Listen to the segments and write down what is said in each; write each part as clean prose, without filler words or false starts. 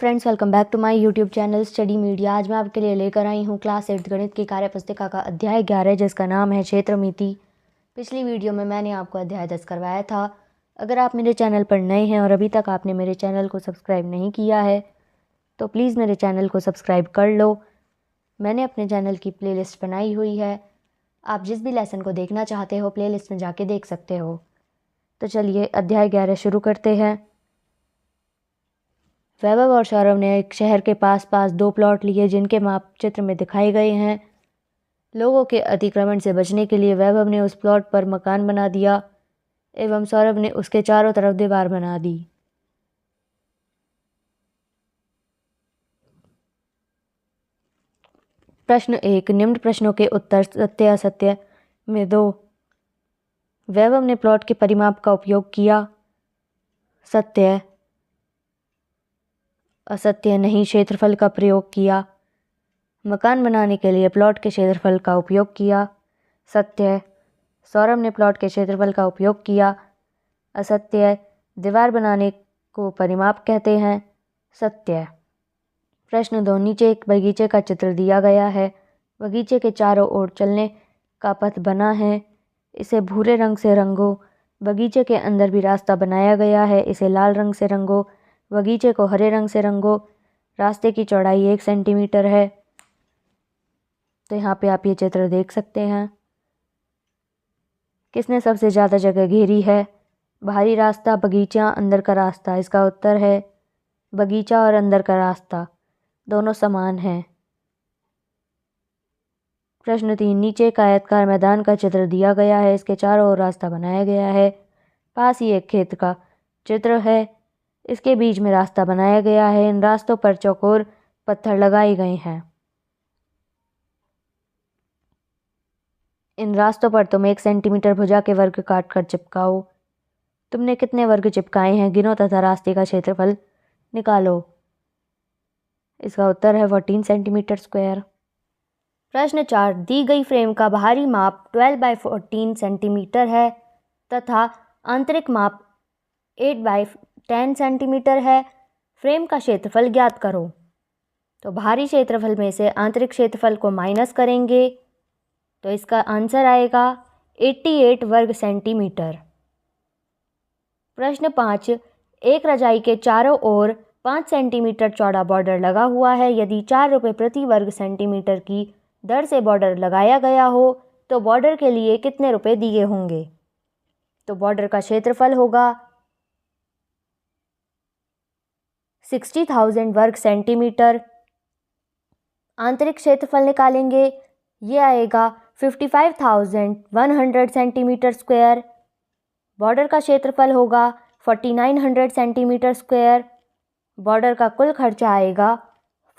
Friends, welcome back to my YouTube channel study media. आज मैं आपके लिए लेकर आई हूँ क्लास 8 गणित की कार्य पुस्तिका का अध्याय 11 जिसका नाम है क्षेत्रमिति। पिछली वीडियो में मैंने आपको अध्याय 10 करवाया था। अगर आप मेरे चैनल पर नए हैं और अभी तक आपने मेरे चैनल को सब्सक्राइब नहीं किया है तो प्लीज़ मेरे चैनल को सब्सक्राइब कर लो। मैंने अपने चैनल की प्लेलिस्ट बनाई हुई है, आप जिस भी लेसन को देखना चाहते हो प्लेलिस्ट में जाके देख सकते हो। तो चलिए अध्याय 11 शुरू करते हैं। वैभव और सौरभ ने एक शहर के पास दो प्लॉट लिए जिनके माप चित्र में दिखाए गए हैं। लोगों के अतिक्रमण से बचने के लिए वैभव ने उस प्लॉट पर मकान बना दिया एवं सौरभ ने उसके चारों तरफ दीवार बना दी। प्रश्न 1, निम्न प्रश्नों के उत्तर सत्य असत्य में दो। वैभव ने प्लॉट के परिमाप का उपयोग किया। सत्य। असत्य, नहीं क्षेत्रफल का प्रयोग किया। मकान बनाने के लिए प्लॉट के क्षेत्रफल का उपयोग किया। सत्य। सौरभ ने प्लॉट के क्षेत्रफल का उपयोग किया। असत्य, दीवार बनाने को परिमाप कहते हैं। सत्य। प्रश्न 2, नीचे एक बगीचे का चित्र दिया गया है। बगीचे के चारों ओर चलने का पथ बना है, इसे भूरे रंग से रंगो। बगीचे के अंदर भी रास्ता बनाया गया है, इसे लाल रंग से रंगो। बगीचे को हरे रंग से रंगो। रास्ते की चौड़ाई 1 सेंटीमीटर है। तो यहाँ पे आप ये चित्र देख सकते हैं। किसने सबसे ज़्यादा जगह घेरी है? बाहरी रास्ता, बगीचा, अंदर का रास्ता। इसका उत्तर है बगीचा और अंदर का रास्ता दोनों समान हैं। प्रश्न 3, नीचे एक आयताकार मैदान का चित्र दिया गया है, इसके चारों ओर रास्ता बनाया गया है। पास ही एक खेत का चित्र है, इसके बीच में रास्ता बनाया गया है। इन रास्तों पर चौकोर पत्थर लगाए गए हैं। इन रास्तों पर तुम 1 सेंटीमीटर भुजा के वर्ग काट कर चिपकाओ। तुमने कितने वर्ग चिपकाए हैं गिनो तथा रास्ते का क्षेत्रफल निकालो। इसका उत्तर है 14 सेंटीमीटर स्क्वायर। प्रश्न 4, दी गई फ्रेम का बाहरी माप 12/14 सेंटीमीटर है तथा आंतरिक माप 8/10 सेंटीमीटर है। फ्रेम का क्षेत्रफल ज्ञात करो। तो बाहरी क्षेत्रफल में से आंतरिक क्षेत्रफल को माइनस करेंगे तो इसका आंसर आएगा 88 वर्ग सेंटीमीटर। प्रश्न 5, एक रजाई के चारों ओर 5 सेंटीमीटर चौड़ा बॉर्डर लगा हुआ है। यदि 4 रुपये प्रति वर्ग सेंटीमीटर की दर से बॉर्डर लगाया गया हो तो बॉर्डर के लिए कितने रुपए दिए होंगे? तो बॉर्डर का क्षेत्रफल होगा 60,000 वर्ग सेंटीमीटर। आंतरिक क्षेत्रफल निकालेंगे, ये आएगा 55,100 सेंटीमीटर स्क्वायर। बॉर्डर का क्षेत्रफल होगा 4900 सेंटीमीटर स्क्वायर। बॉर्डर का कुल खर्चा आएगा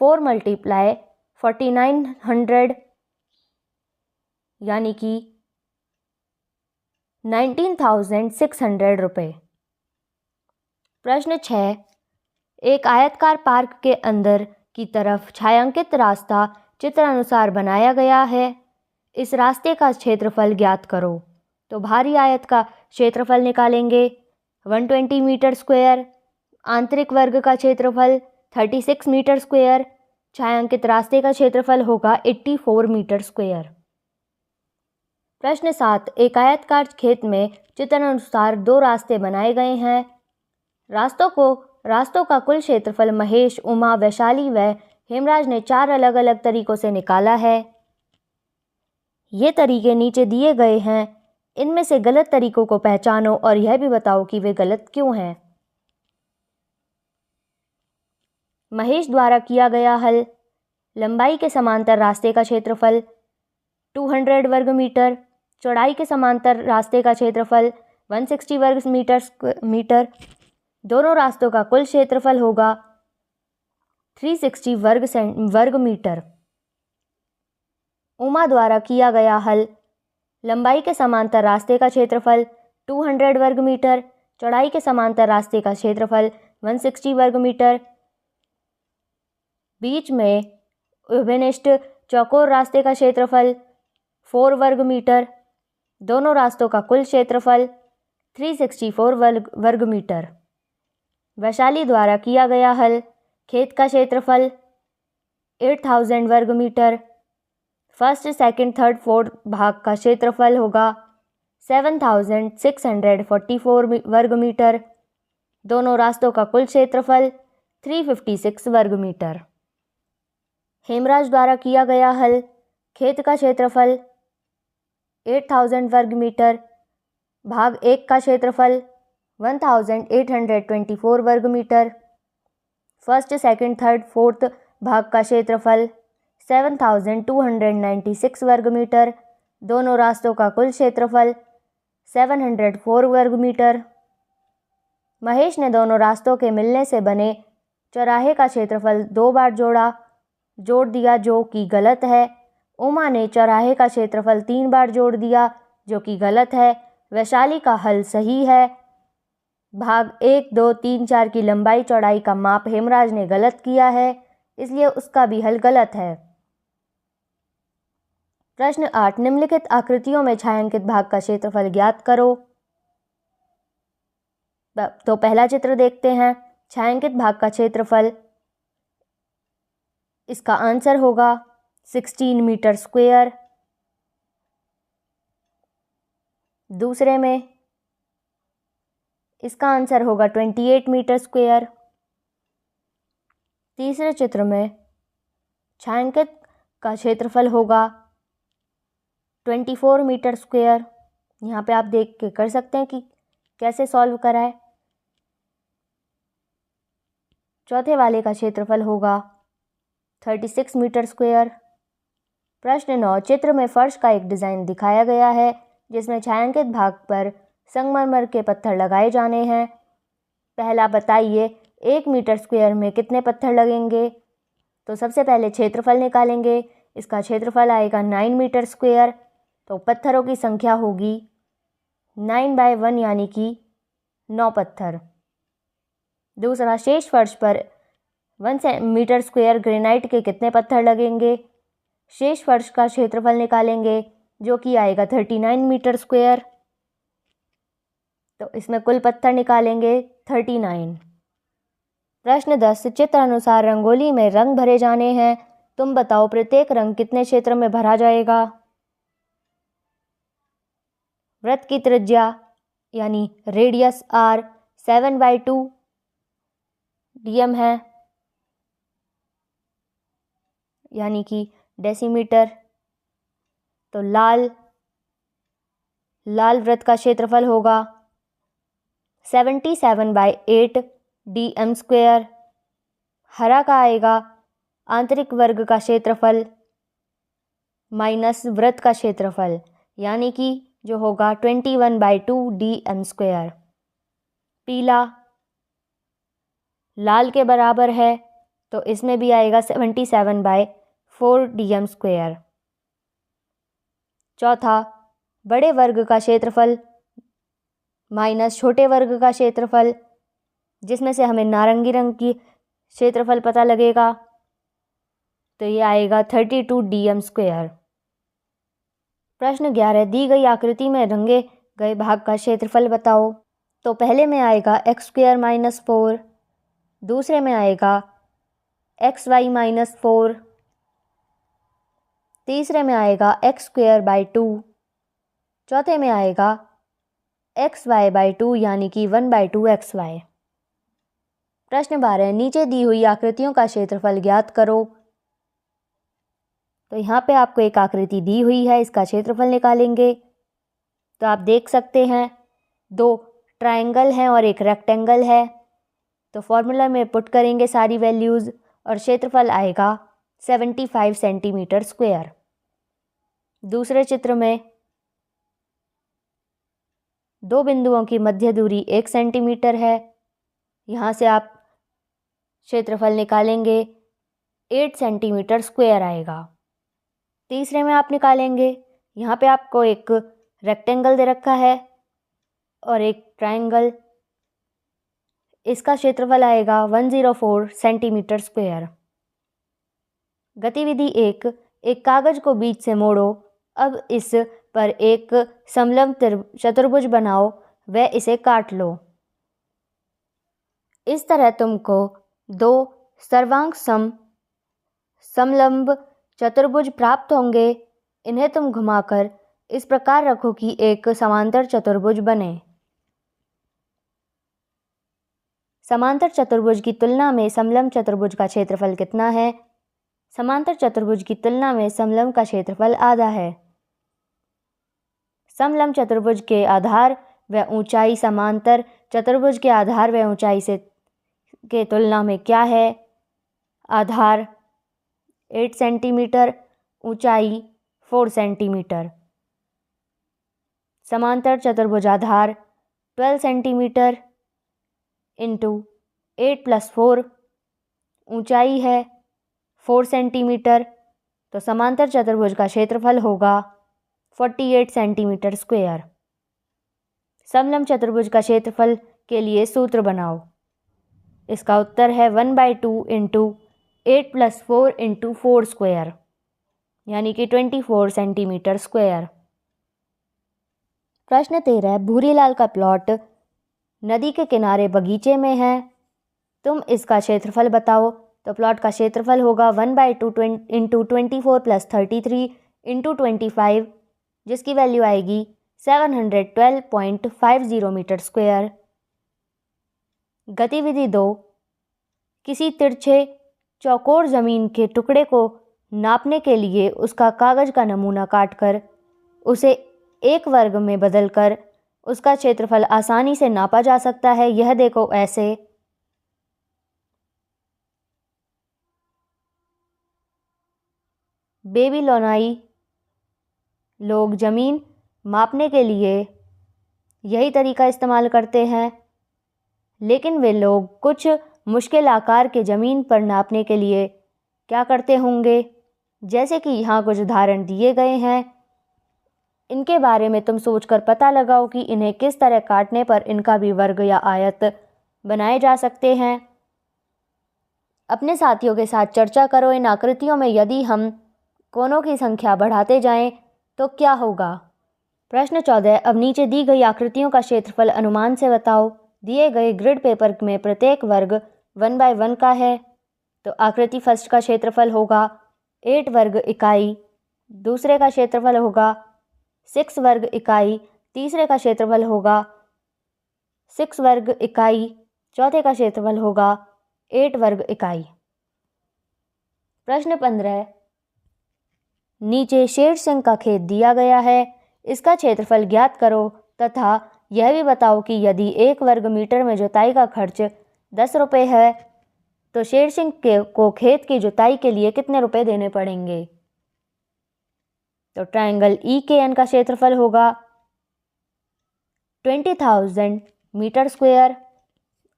4 × 4900 यानी कि 19,600 रुपये। प्रश्न 6, एक आयताकार पार्क के अंदर की तरफ छायांकित रास्ता चित्र अनुसार बनाया गया है। इस रास्ते का क्षेत्रफल ज्ञात करो। तो बाहरी आयत का क्षेत्रफल निकालेंगे 120 मीटर स्क्वायर। आंतरिक वर्ग का क्षेत्रफल 36 मीटर स्क्वायर। छायांकित रास्ते का क्षेत्रफल होगा 84 मीटर स्क्वायर। प्रश्न 7, एक आयताकार खेत में चित्र अनुसार 2 रास्ते बनाए गए हैं। रास्तों का कुल क्षेत्रफल महेश, उमा, वैशाली व हेमराज ने 4 अलग अलग तरीकों से निकाला है। ये तरीके नीचे दिए गए हैं। इनमें से गलत तरीकों को पहचानो और यह भी बताओ कि वे गलत क्यों हैं। महेश द्वारा किया गया हल, लंबाई के समांतर रास्ते का क्षेत्रफल 200 वर्ग मीटर, चौड़ाई के समांतर रास्ते का क्षेत्रफल 160 वर्ग मीटर। दोनों रास्तों का कुल क्षेत्रफल होगा 360 वर्ग मीटर। उमा द्वारा किया गया हल, लंबाई के समांतर रास्ते का क्षेत्रफल 200 वर्ग मीटर, चौड़ाई के समांतर रास्ते का क्षेत्रफल 160 वर्ग मीटर। बीच में विभिन्न चौकोर रास्ते का क्षेत्रफल 4 वर्ग मीटर। दोनों रास्तों का कुल क्षेत्रफल 364 वर्ग मीटर। वैशाली द्वारा किया गया हल, खेत का क्षेत्रफल 8000 वर्ग metre. First, second, third, fourth भाग का क्षेत्रफल होगा 7644 वर्ग मीटर। दोनों रास्तों का कुल क्षेत्रफल 356 वर्ग मीटर। हेमराज द्वारा किया गया हल। खेत का क्षेत्रफल 8000 वर्ग मीटर भाग 1 का क्षेत्रफल 1824 वर्ग metre. First, second, third, fourth भाग का क्षेत्रफल 7296 वर्ग मीटर। दोनों रास्तों का कुल क्षेत्रफल 704 वर्ग मीटर। महेश ने दोनों रास्तों के मिलने से बने चौराहे का क्षेत्रफल 2 बार जोड़ दिया जो कि गलत है। उमा ने चौराहे का क्षेत्रफल 3 बार जोड़ दिया जो कि गलत है। वैशाली का हल सही है। भाग 1, 2, 3, 4 की लंबाई चौड़ाई का माप हेमराज ने गलत किया है, इसलिए उसका भी हल गलत है। प्रश्न 8, निम्नलिखित आकृतियों में छायांकित भाग का क्षेत्रफल ज्ञात करो। तो पहला चित्र देखते हैं। छायांकित भाग का क्षेत्रफल, इसका आंसर होगा 16 मीटर स्क्वायर। दूसरे में इसका आंसर होगा 28 मीटर स्क्वायर। तीसरे चित्र में छायांकित का क्षेत्रफल होगा 24 मीटर स्क्वायर। यहाँ पे आप देख के कर सकते हैं कि कैसे सॉल्व कराए। चौथे वाले का क्षेत्रफल होगा 36 मीटर स्क्वायर। प्रश्न 9, चित्र में फर्श का एक डिज़ाइन दिखाया गया है जिसमें छायांकित भाग पर संगमरमर के पत्थर लगाए जाने हैं। पहला, बताइए 1 मीटर स्क्वायर में कितने पत्थर लगेंगे। तो सबसे पहले क्षेत्रफल निकालेंगे। इसका क्षेत्रफल आएगा 9 मीटर स्क्वायर, तो पत्थरों की संख्या होगी 9/1 यानी कि 9 पत्थर। दूसरा, शेष फर्श पर 1 मीटर स्क्वायर ग्रेनाइट के कितने पत्थर लगेंगे। शेष फर्श का क्षेत्रफल निकालेंगे जो कि आएगा 39 मीटर स्क्वायर, तो इसमें कुल पत्थर निकालेंगे 39। प्रश्न 10, चित्र अनुसार रंगोली में रंग भरे जाने हैं। तुम बताओ प्रत्येक रंग कितने क्षेत्र में भरा जाएगा। वृत्त की त्रिज्या यानी रेडियस r 7/2 dm है, यानी कि डेसीमीटर। तो लाल वृत्त का क्षेत्रफल होगा 77/8 dm स्क्वायर। हरा का आएगा आंतरिक वर्ग का क्षेत्रफल माइनस वृत्त का क्षेत्रफल, यानी कि जो होगा 21/2 dm स्क्वायर। पीला लाल के बराबर है, तो इसमें भी आएगा 77/4 dm स्क्वायर। चौथा, बड़े वर्ग का क्षेत्रफल माइनस छोटे वर्ग का क्षेत्रफल, जिसमें से हमें नारंगी रंग की क्षेत्रफल पता लगेगा, तो ये आएगा 32 dm स्क्वायर। प्रश्न 11, दी गई आकृति में रंगे गए भाग का क्षेत्रफल बताओ। तो पहले में आएगा x² - 4, दूसरे में आएगा xy - 4, तीसरे में आएगा x²/2, चौथे में आएगा xy/2 यानी कि 1/2 xy। प्रश्न 12, नीचे दी हुई आकृतियों का क्षेत्रफल ज्ञात करो। तो यहाँ पे आपको एक आकृति दी हुई है, इसका क्षेत्रफल निकालेंगे। तो आप देख सकते हैं 2 ट्रायंगल हैं और एक रेक्टेंगल है। तो फॉर्मूला में पुट करेंगे सारी वैल्यूज़ और क्षेत्रफल आएगा 75 सेंटीमीटर स्क्वायर। दूसरे चित्र में 2 बिंदुओं की मध्य दूरी 1 सेंटीमीटर है। यहाँ से आप क्षेत्रफल निकालेंगे 8 सेंटीमीटर स्क्वायर आएगा। तीसरे में आप निकालेंगे, यहाँ पे आपको एक रेक्टेंगल दे रखा है और एक ट्रायंगल, इसका क्षेत्रफल आएगा 104 सेंटीमीटर स्क्वायर। गतिविधि 1, एक कागज को बीच से मोड़ो। अब इस पर एक समलंब चतुर्भुज बनाओ व इसे काट लो। इस तरह तुमको 2 सर्वांग समलंब चतुर्भुज प्राप्त होंगे। इन्हें तुम घुमाकर इस प्रकार रखो कि एक समांतर चतुर्भुज बने। समांतर चतुर्भुज की तुलना में समलंब चतुर्भुज का क्षेत्रफल कितना है? समांतर चतुर्भुज की तुलना में समलंब का क्षेत्रफल आधा है। समलंब चतुर्भुज के आधार व ऊंचाई समांतर चतुर्भुज के आधार व ऊंचाई से के तुलना में क्या है? आधार 8 सेंटीमीटर, ऊंचाई 4 सेंटीमीटर। समांतर चतुर्भुज आधार 12 सेंटीमीटर इंटू 8 + 4, ऊंचाई है 4 सेंटीमीटर, तो समांतर चतुर्भुज का क्षेत्रफल होगा 48 सेंटीमीटर स्क्वायर। समलंब चतुर्भुज का क्षेत्रफल के लिए सूत्र बनाओ। इसका उत्तर है 1/2 इंटू 8 + 4 इंटू 4 स्क्वायर, यानी कि 24 सेंटीमीटर स्क्वायर। प्रश्न 13, भूरीलाल का प्लॉट नदी के किनारे बगीचे में है। तुम इसका क्षेत्रफल बताओ। तो प्लॉट का क्षेत्रफल होगा 1/2 इंटू 24 + 33 इंटू 25, जिसकी वैल्यू आएगी 712.50 मीटर स्क्वायर। गतिविधि 2, किसी तिरछे चौकोर जमीन के टुकड़े को नापने के लिए उसका कागज का नमूना काटकर उसे 1 वर्ग में बदलकर उसका क्षेत्रफल आसानी से नापा जा सकता है। यह देखो ऐसे। बेबीलोनाई लोग जमीन मापने के लिए यही तरीका इस्तेमाल करते हैं, लेकिन वे लोग कुछ मुश्किल आकार के ज़मीन पर नापने के लिए क्या करते होंगे, जैसे कि यहाँ कुछ उदाहरण दिए गए हैं। इनके बारे में तुम सोचकर पता लगाओ कि इन्हें किस तरह काटने पर इनका भी वर्ग या आयत बनाए जा सकते हैं। अपने साथियों के साथ चर्चा करो। इन आकृतियों में यदि हम कोनों की संख्या बढ़ाते जाएं तो क्या होगा? प्रश्न 14, अब नीचे दी गई आकृतियों का क्षेत्रफल अनुमान से बताओ। दिए गए ग्रिड पेपर में प्रत्येक वर्ग 1/1 का है, तो आकृति फर्स्ट का क्षेत्रफल होगा 8 वर्ग इकाई, दूसरे का क्षेत्रफल होगा 6 वर्ग इकाई, तीसरे का क्षेत्रफल होगा 6 वर्ग इकाई, चौथे का क्षेत्रफल होगा 8 वर्ग इकाई। प्रश्न 15, नीचे शेरसिंह का खेत दिया गया है। इसका क्षेत्रफल ज्ञात करो तथा यह भी बताओ कि यदि 1 वर्ग मीटर में जुताई का खर्च 10 रुपये है तो शेरसिंह को खेत की जुताई के लिए कितने रुपए देने पड़ेंगे? तो ट्रायंगल EKN का क्षेत्रफल होगा 20,000 मीटर स्क्वायर।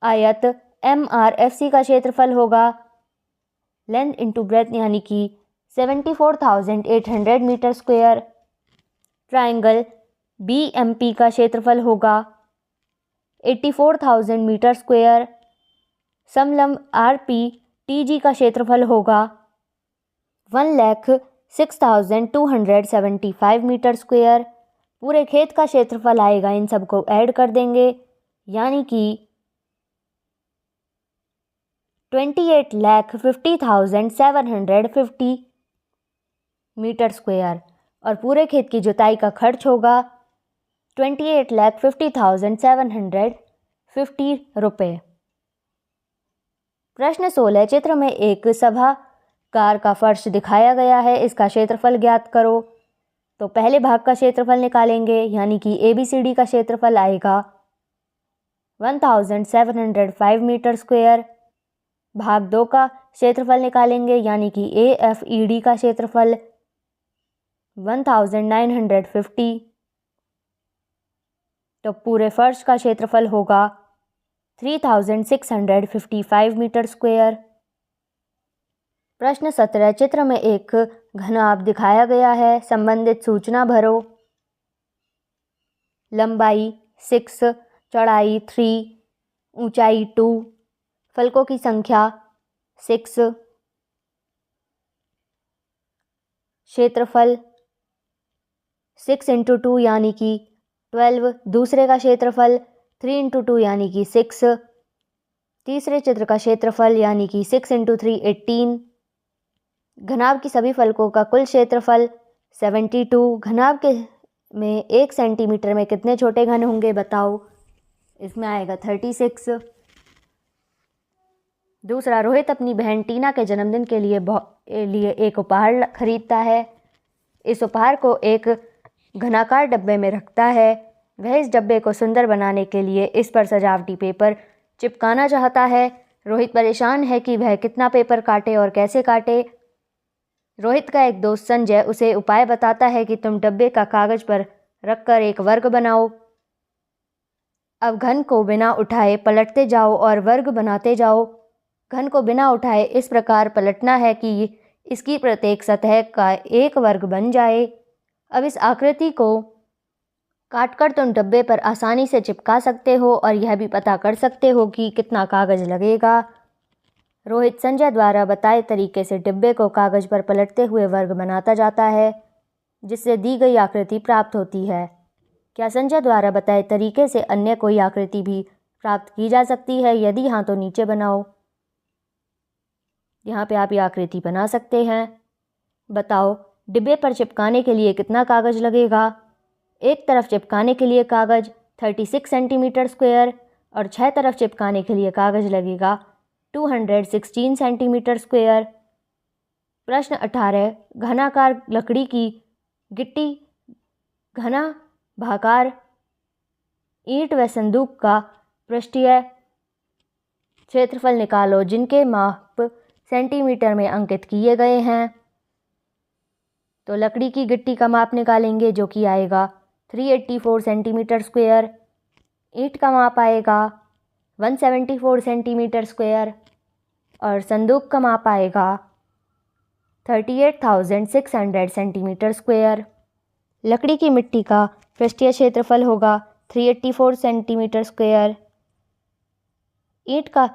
आयत MRFC का क्षेत्रफल होगा लेंथ इंटू ब्रेथ, यानी कि 74,800 मीटर स्क्वायर। ट्रायंगल BMP का क्षेत्रफल होगा 84,000 मीटर स्क्वायर। समलंब RPTG का क्षेत्रफल होगा 1,06,275 मीटर स्क्वायर। पूरे खेत का क्षेत्रफल आएगा, इन सबको ऐड कर देंगे, यानी कि 28,50,750 मीटर स्क्वायर। और पूरे खेत की जुताई का खर्च होगा 28,50,750 रुपये। प्रश्न 16, चित्र में एक सभागार का फर्श दिखाया गया है। इसका क्षेत्रफल ज्ञात करो। तो पहले भाग का क्षेत्रफल निकालेंगे, यानी कि ABCD का क्षेत्रफल आएगा 1,705 मीटर स्क्वायर। भाग 2 का क्षेत्रफल निकालेंगे, यानी कि AFED का क्षेत्रफल 1,950। तो पूरे फर्श का क्षेत्रफल होगा 3,655 मीटर स्क्वायर। प्रश्न 17, चित्र में एक घनाभ दिखाया गया है। संबंधित सूचना भरो। लंबाई 6, चौड़ाई 3, ऊंचाई 2, फलकों की संख्या 6, क्षेत्रफल 6 × 2 यानी कि 12, दूसरे का क्षेत्रफल 3 × 2 यानी कि 6, तीसरे चित्र का क्षेत्रफल यानी कि 6 × 3 18। घनाभ की सभी फलकों का कुल क्षेत्रफल 72। घनाभ के में 1 सेंटीमीटर में कितने छोटे घन होंगे बताओ। इसमें आएगा 36। दूसरा, रोहित अपनी बहन टीना के जन्मदिन के लिए एक उपहार खरीदता है। इस उपहार को एक घनाकार डब्बे में रखता है। वह इस डब्बे को सुंदर बनाने के लिए इस पर सजावटी पेपर चिपकाना चाहता है। रोहित परेशान है कि वह कितना पेपर काटे और कैसे काटे। रोहित का एक दोस्त संजय उसे उपाय बताता है कि तुम डब्बे का कागज पर रखकर एक वर्ग बनाओ। अब घन को बिना उठाए पलटते जाओ और वर्ग बनाते जाओ। घन को बिना उठाए इस प्रकार पलटना है कि इसकी प्रत्येक सतह का एक वर्ग बन जाए। अब इस आकृति को काटकर तुम डब्बे पर आसानी से चिपका सकते हो और यह भी पता कर सकते हो कि कितना कागज लगेगा। रोहित संजय द्वारा बताए तरीके से डिब्बे को कागज पर पलटते हुए वर्ग बनाता जाता है, जिससे दी गई आकृति प्राप्त होती है। क्या संजय द्वारा बताए तरीके से अन्य कोई आकृति भी प्राप्त की जा सकती है? यदि हाँ तो नीचे बनाओ। यहाँ पे आप ये आकृति बना सकते हैं। बताओ डिब्बे पर चिपकाने के लिए कितना कागज लगेगा। एक तरफ चिपकाने के लिए कागज 36 सेंटीमीटर स्क्वायर और 6 तरफ चिपकाने के लिए कागज लगेगा 216 सेंटीमीटर स्क्वायर। प्रश्न 18, घनाकार लकड़ी की गिट्टी, घना भाकार ईंट व संदूक का पृष्ठीय क्षेत्रफल निकालो जिनके माप सेंटीमीटर में अंकित किए गए हैं। तो लकड़ी की गिट्टी का माप निकालेंगे जो कि आएगा 384 सेंटीमीटर स्क्वायर। ईंट का माप आएगा 174 सेंटीमीटर स्क्वायर और संदूक का माप आएगा 38,600 सेंटीमीटर स्क्वायर। लकड़ी की मिट्टी का पृष्ठीय क्षेत्रफल होगा 384 सेंटीमीटर स्क्वायर। ईंट का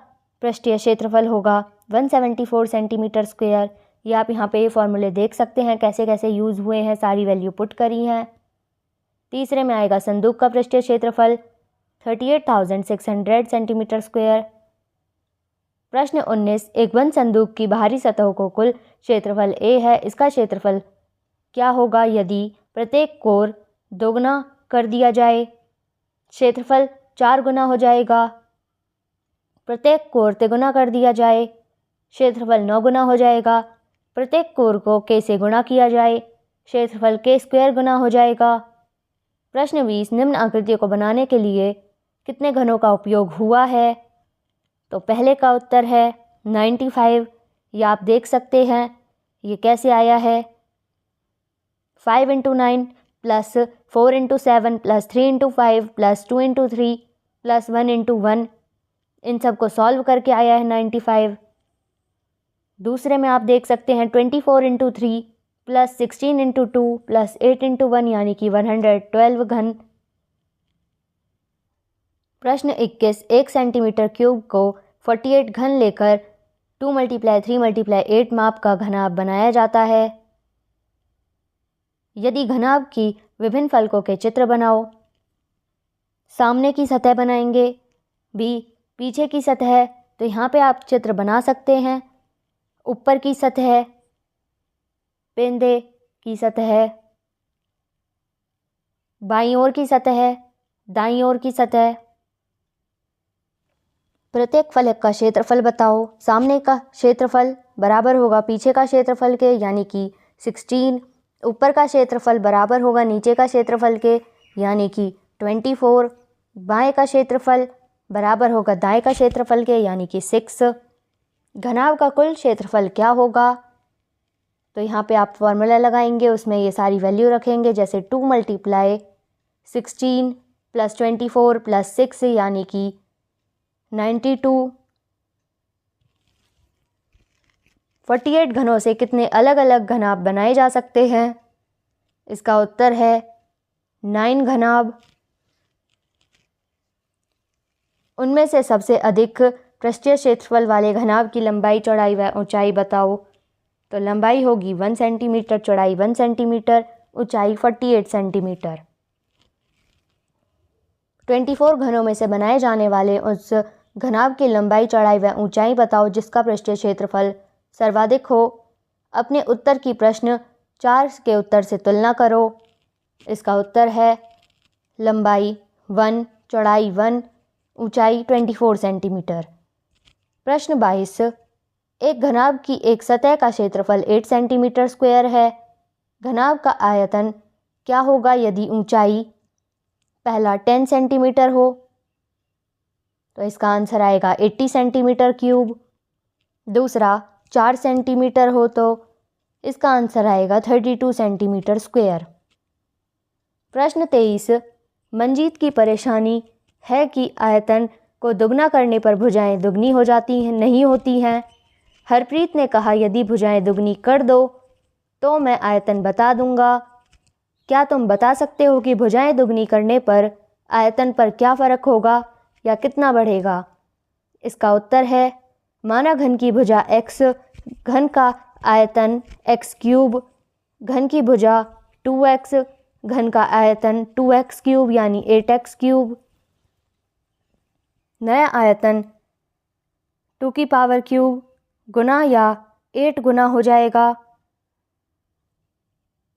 पृष्ठीय क्षेत्रफल होगा 174 सेंटीमीटर स्क्वायर। ये आप यहाँ पे ये फॉर्मूले देख सकते हैं कैसे कैसे यूज़ हुए हैं, सारी वैल्यू पुट करी हैं। तीसरे में आएगा संदूक का पृष्ठीय क्षेत्रफल 38,600 सेंटीमीटर स्क्वायर। प्रश्न 19, एक बंद संदूक की बाहरी सतहों को कुल क्षेत्रफल A है। इसका क्षेत्रफल क्या होगा यदि प्रत्येक कोर दोगुना कर दिया जाए। क्षेत्रफल 4 गुना हो जाएगा। प्रत्येक कोर तिगुना कर दिया जाए, क्षेत्रफल 9 गुना हो जाएगा। प्रत्येक कोर को K से गुणा किया जाए, क्षेत्रफल K स्क्वायर गुना हो जाएगा। प्रश्न 20, निम्न आकृतियों को बनाने के लिए कितने घनों का उपयोग हुआ है। तो पहले का उत्तर है 95। ये आप देख सकते हैं ये कैसे आया है। 5 × 9 प्लस 4 × 7 प्लस 3 × 5 प्लस 2 × 3 प्लस 1 × 1, इन सब को सॉल्व करके आया है 95। दूसरे में आप देख सकते हैं 24 × 3 प्लस 16 × 2 प्लस 8 × 1 यानी कि 112 घन। प्रश्न 21, 1 सेंटीमीटर क्यूब को 48 घन लेकर 2 × 3 × 8 माप का घनाभ बनाया जाता है। यदि घनाभ की विभिन्न फलकों के चित्र बनाओ। सामने की सतह बनाएंगे, B पीछे की सतह, तो यहाँ पे आप चित्र बना सकते हैं। ऊपर की सतह, पेंदे की सतह, बाईं ओर की सतह, दाईं ओर की सतह। प्रत्येक फलक का क्षेत्रफल बताओ। सामने का क्षेत्रफल बराबर होगा पीछे का क्षेत्रफल के यानी कि 16। ऊपर का क्षेत्रफल बराबर होगा नीचे का क्षेत्रफल के यानी कि 24। बाएं का क्षेत्रफल बराबर होगा दाएं का क्षेत्रफल के यानी कि 6। घनाभ का कुल क्षेत्रफल क्या होगा। तो यहाँ पे आप फॉर्मूला लगाएंगे, उसमें ये सारी वैल्यू रखेंगे, जैसे 2 × 16 प्लस 24 प्लस 6 यानी कि 92। 48 घनों से कितने अलग अलग घनाभ बनाए जा सकते हैं। इसका उत्तर है 9 घनाभ। उनमें से सबसे अधिक पृष्ठीय क्षेत्रफल वाले घनाभ की लंबाई, चौड़ाई व ऊंचाई बताओ। तो लंबाई होगी 1 सेंटीमीटर, चौड़ाई 1 सेंटीमीटर, ऊंचाई 48 सेंटीमीटर। 24 घनों में से बनाए जाने वाले उस घनाभ की लंबाई, चौड़ाई व ऊंचाई बताओ जिसका पृष्ठीय क्षेत्रफल सर्वाधिक हो। अपने उत्तर की प्रश्न 4 के उत्तर से तुलना करो। इसका उत्तर है लंबाई 1, चौड़ाई 1, ऊंचाई 24 सेंटीमीटर। प्रश्न 22, एक घनाभ की एक सतह का क्षेत्रफल 8 सेंटीमीटर स्क्वायर है। घनाभ का आयतन क्या होगा यदि ऊंचाई पहला 10 सेंटीमीटर हो? तो इसका आंसर आएगा 80 सेंटीमीटर क्यूब। दूसरा 4 सेंटीमीटर हो तो इसका आंसर आएगा 32 सेंटीमीटर स्क्वायर। प्रश्न 23, मंजीत की परेशानी है कि आयतन को दुगना करने पर भुजाएं दुगनी हो जाती हैं नहीं होती हैं। हरप्रीत ने कहा यदि भुजाएं दुगनी कर दो तो मैं आयतन बता दूंगा। क्या तुम बता सकते हो कि भुजाएं दुगनी करने पर आयतन पर क्या फ़र्क होगा या कितना बढ़ेगा? इसका उत्तर है माना घन की भुजा x, घन का आयतन x क्यूब, घन की भुजा 2x, घन का आयतन 2x क्यूब यानी 8x क्यूब। नया आयतन 2 की पावर क्यूब गुना या 8 गुना हो जाएगा।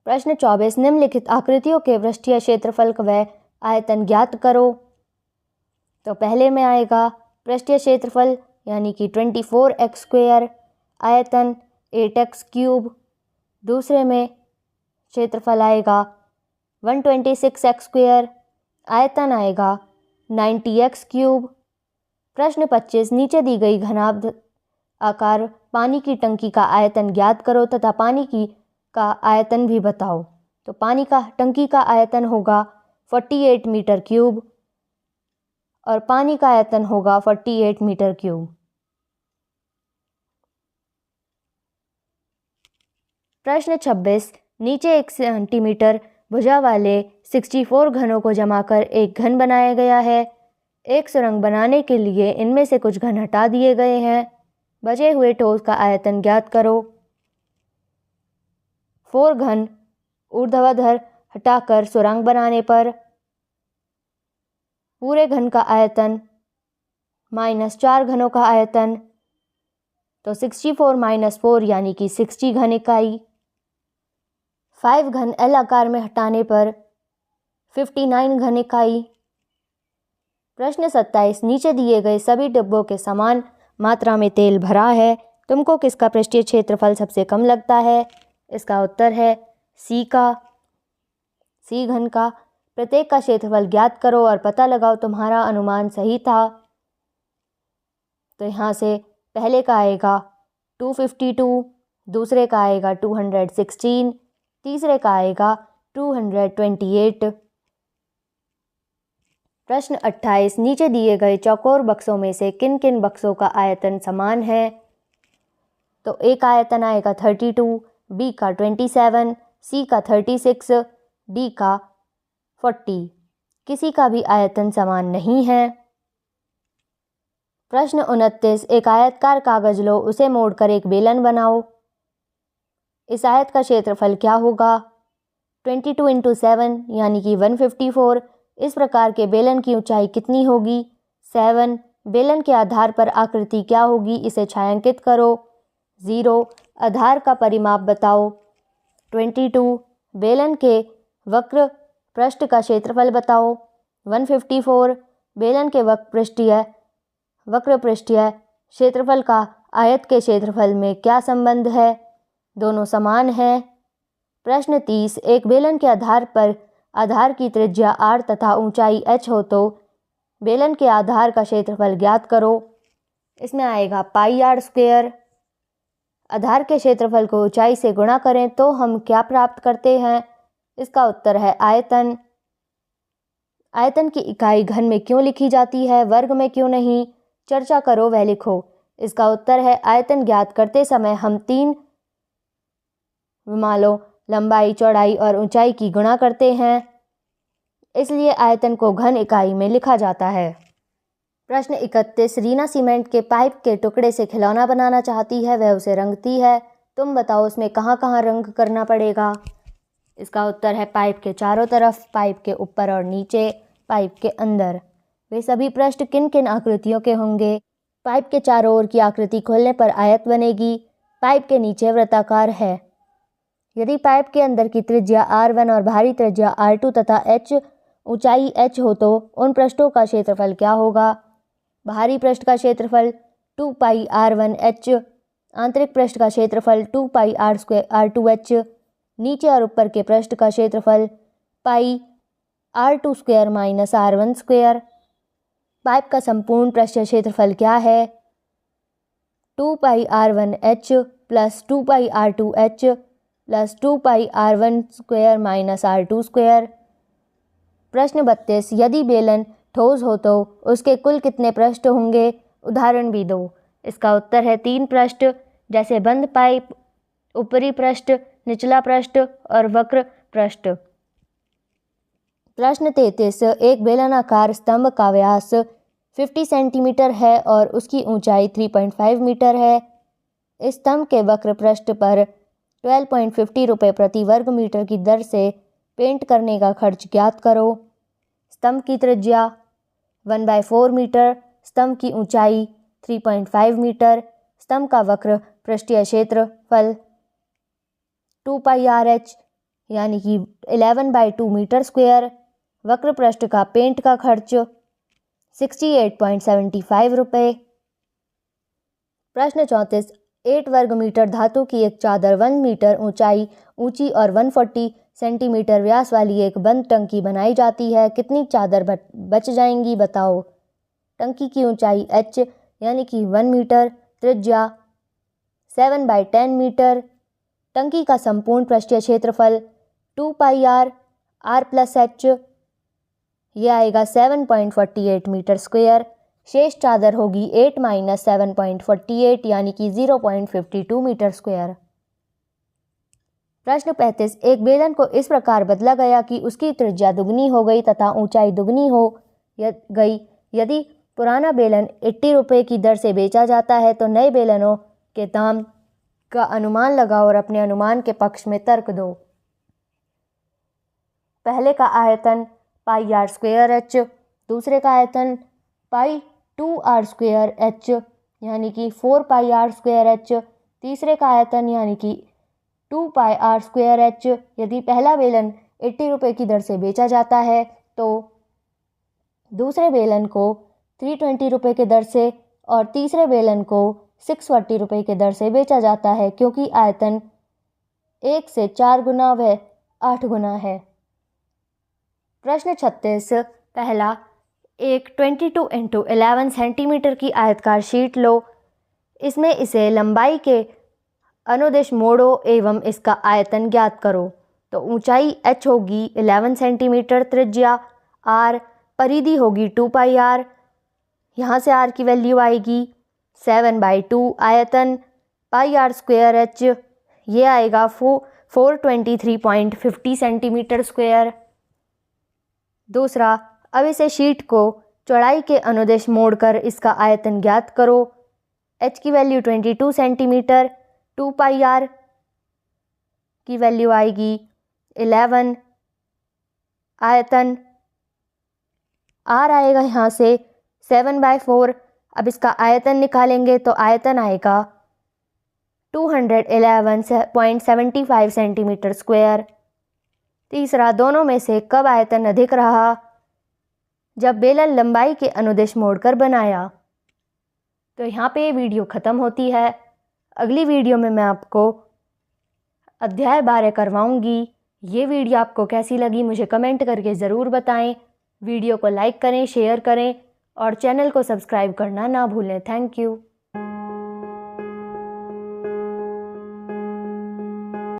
प्रश्न 24, निम्नलिखित आकृतियों के पृष्ठीय क्षेत्रफल व आयतन ज्ञात करो। तो पहले में आएगा पृष्ठीय क्षेत्रफल यानी कि 24x स्क्वायर, आयतन 8x क्यूब। दूसरे में क्षेत्रफल आएगा 126x स्क्वायर, आयतन आएगा 90x क्यूब। प्रश्न 25, नीचे दी गई घनाभ आकार पानी की टंकी का आयतन ज्ञात करो तथा पानी की का आयतन भी बताओ। तो पानी का टंकी का आयतन होगा 48 मीटर क्यूब और पानी का आयतन होगा 48 मीटर क्यूब। प्रश्न 26, नीचे 1 सेंटीमीटर भुजा वाले 64 घनों को जमा कर एक घन बनाया गया है। एक सुरंग बनाने के लिए इनमें से कुछ घन हटा दिए गए हैं। बचे हुए ठोस का आयतन ज्ञात करो। 4 घन ऊर्ध्वाधर हटाकर सुरंग बनाने पर पूरे घन का आयतन माइनस 4 घनों का आयतन, तो 64 माइनस 4 यानी कि 60 घन इकाई। 5 घन एल आकार में हटाने पर 59 घन इकाई। प्रश्न 27, नीचे दिए गए सभी डिब्बों के समान मात्रा में तेल भरा है। तुमको किसका पृष्ठीय क्षेत्रफल सबसे कम लगता है? इसका उत्तर है सी घन का। प्रत्येक का क्षेत्रफल ज्ञात करो और पता लगाओ तुम्हारा अनुमान सही था। तो यहाँ से पहले का आएगा 252, दूसरे का आएगा 216, तीसरे का आएगा 228। प्रश्न 28, नीचे दिए गए चौकोर बक्सों में से किन किन बक्सों का आयतन समान है? तो ए का आयतन आएगा 32, बी का 27, सी का 36, डी का 40। किसी का भी आयतन समान नहीं है। प्रश्न 29, एक आयतकार कागज लो, उसे मोड़कर एक बेलन बनाओ। इस आयत का क्षेत्रफल क्या होगा? 22 × 7 यानी कि 154। इस प्रकार के बेलन की ऊंचाई कितनी होगी? 7। बेलन के आधार पर आकृति क्या होगी? इसे छायांकित करो। 0। आधार का परिमाप बताओ। 22। बेलन के वक्र पृष्ठ का क्षेत्रफल बताओ। 154। बेलन के वक्र पृष्ठीय क्षेत्रफल का आयत के क्षेत्रफल में क्या संबंध है? दोनों समान हैं। प्रश्न 30, एक बेलन के आधार पर आधार की त्रिज्या r तथा ऊंचाई h हो तो बेलन के आधार का क्षेत्रफल ज्ञात करो। इसमें आएगा πr²। आधार के क्षेत्रफल को ऊंचाई से गुणा करें तो हम क्या प्राप्त करते हैं? इसका उत्तर है आयतन। आयतन की इकाई घन में क्यों लिखी जाती है, वर्ग में क्यों नहीं? चर्चा करो व लिखो। इसका उत्तर है आयतन ज्ञात करते समय हम 3 विमालों लंबाई, चौड़ाई और ऊंचाई की गुणा करते हैं, इसलिए आयतन को घन इकाई में लिखा जाता है। प्रश्न 31, रीना सीमेंट के पाइप के टुकड़े से खिलौना बनाना चाहती है, वह उसे रंगती है। तुम बताओ उसमें कहाँ कहाँ रंग करना पड़ेगा? इसका उत्तर है पाइप के चारों तरफ, पाइप के ऊपर और नीचे, पाइप के अंदर। वे सभी पृष्ठ किन किन आकृतियों के होंगे। पाइप के चारों ओर की आकृति खोलने पर आयत बनेगी। पाइप के नीचे वृत्ताकार है। यदि पाइप के अंदर की त्रिज्या r1 और बाहरी त्रिज्या r2 तथा h ऊंचाई h हो तो उन पृष्ठों का क्षेत्रफल क्या होगा। बाहरी पृष्ठ का क्षेत्रफल 2 पाई r1h, आंतरिक पृष्ठ का क्षेत्रफल 2 पाई r2h, नीचे और ऊपर के पृष्ठ का क्षेत्रफल पाई r2 square minus r1 square. Pipe का संपूर्ण पृष्ठीय क्षेत्रफल क्या है। 2 पाई r1h प्लस 2 पाई r2h प्लस 2 पाई r1 square minus r2 square. प्रश्न 32, यदि बेलन ठोस हो तो उसके कुल कितने पृष्ठ होंगे। उदाहरण भी दो। इसका उत्तर है 3 पृष्ठ, जैसे बंद पाइप, ऊपरी पृष्ठ, निचला पृष्ठ और वक्र पृष्ठ। प्रश्न 33, एक बेलनाकार स्तंभ का व्यास 50 सेंटीमीटर है और उसकी ऊंचाई 3.5 मीटर है। इस स्तंभ के वक्र पृष्ठ पर 12.50 रुपये प्रति वर्ग मीटर की दर से पेंट करने का खर्च ज्ञात करो। स्तंभ की त्रिज्या 1/4 मीटर, स्तंभ की ऊंचाई 3.5 मीटर, स्तंभ का वक्र पृष्ठीय क्षेत्रफल 2 पाई RH यानी कि 11/2 मीटर स्क्वायर। वक्र पृष्ठ का पेंट का खर्च 68.75 रुपये। प्रश्न 34, 8 वर्ग मीटर धातु की एक चादर 1 मीटर ऊंची और 140 सेंटीमीटर व्यास वाली एक बंद टंकी बनाई जाती है। कितनी चादर बच जाएंगी बताओ। टंकी की ऊंचाई h यानी कि 1 मीटर, त्रिज्या 7/10 मीटर। टंकी का संपूर्ण पृष्ठीय क्षेत्रफल 2 पाई r प्लस h, यह आएगा 7.48 मीटर स्क्वायर। शेष चादर होगी 8 माइनस 7.48 यानी कि 0.52 मीटर स्क्वायर। प्रश्न 35, एक बेलन को इस प्रकार बदला गया कि उसकी त्रिज्या दुगनी हो गई तथा ऊंचाई दुगनी हो गई। यदि पुराना बेलन 80 रुपये की दर से बेचा जाता है तो नए बेलनों के दाम का अनुमान लगाओ और अपने अनुमान के पक्ष में तर्क दो। पहले का आयतन पाई r स्क्वायर h, दूसरे का आयतन पाई 2r स्क्वायर h यानी कि 4 पाई r स्क्वायर h, तीसरे का आयतन यानी कि 2 पाई r स्क्वायर h। यदि पहला बेलन 80 रुपये की दर से बेचा जाता है तो दूसरे बेलन को 320 रुपये के दर से और तीसरे बेलन को 640 रुपये के दर से बेचा जाता है, क्योंकि आयतन 1 से 4 गुना व 8 गुना है। प्रश्न 36, पहला, एक 22x11 सेंटीमीटर की आयतकार शीट लो। इसमें इसे लंबाई के अनुदिश मोड़ो एवं इसका आयतन ज्ञात करो। तो ऊंचाई h होगी 11 सेंटीमीटर, त्रिज्या r, परिधि होगी 2 पाई r, यहाँ से r की वैल्यू आएगी 7/2, आयतन पाई r स्क्वायर h, ये आएगा 423.50 सेंटीमीटर स्क्वायर। दूसरा, अब इसे शीट को चौड़ाई के अनुदिश मोड़कर इसका आयतन ज्ञात करो। h की वैल्यू 22 सेंटीमीटर, 2 पाई r की वैल्यू आएगी 11, आयतन r आएगा यहाँ से 7/4। अब इसका आयतन निकालेंगे तो आयतन आएगा 211.75 सेंटीमीटर स्क्वायर। तीसरा, दोनों में से कब आयतन अधिक रहा। जब बेलन लंबाई के अनुदिश मोड़कर बनाया। तो यहाँ पे ये वीडियो ख़त्म होती है। अगली वीडियो में मैं आपको अध्याय 12 करवाऊँगी। ये वीडियो आपको कैसी लगी मुझे कमेंट करके ज़रूर बताएं। वीडियो को लाइक करें, शेयर करें और चैनल को सब्सक्राइब करना ना भूलें। Thank you.